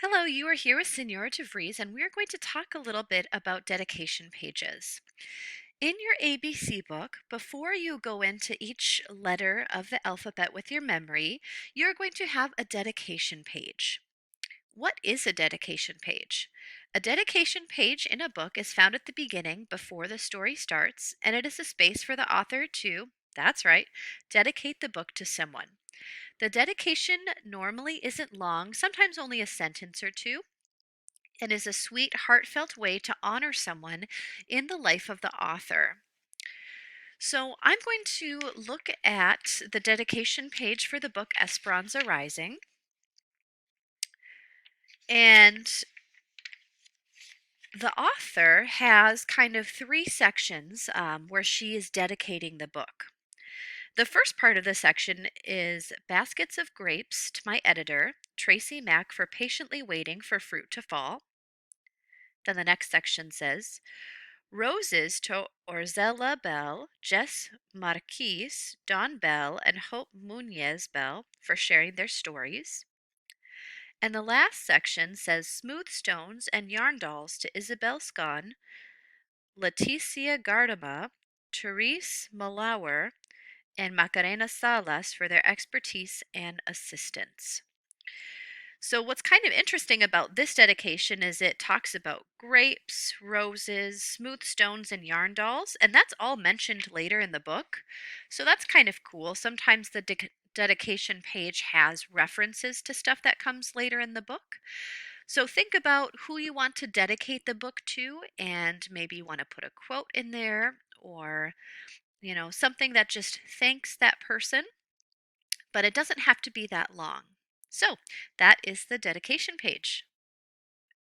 Hello, you are here with Senora DeVries, and we are going to talk a little bit about dedication pages. In your ABC book, before you go into each letter of the alphabet with your memory, you're going to have a dedication page. What is a dedication page? A dedication page in a book is found at the beginning before the story starts, and it is a space for the author to, that's right, dedicate the book to someone. The dedication normally isn't long, sometimes only a sentence or two, and is a sweet, heartfelt way to honor someone in the life of the author. So I'm going to look at the dedication page for the book Esperanza Rising. And the author has kind of three sections where she is dedicating the book. The first part of the section is Baskets of Grapes to my editor, Tracy Mack, for patiently waiting for fruit to fall. Then the next section says, Roses to Orzella Bell, Jess Marquise, Don Bell, and Hope Munez Bell for sharing their stories. And the last section says Smooth Stones and Yarn Dolls to Isabel Scon, Leticia Gardama, Therese Malauer, and Macarena Salas for their expertise and assistance. So, what's kind of interesting about this dedication is it talks about grapes, roses, smooth stones, and yarn dolls, and that's all mentioned later in the book. So, that's kind of cool. Sometimes the dedication page has references to stuff that comes later in the book. So, think about who you want to dedicate the book to, and maybe you want to put a quote in there or, something that just thanks that person, but it doesn't have to be that long. So, that is the dedication page.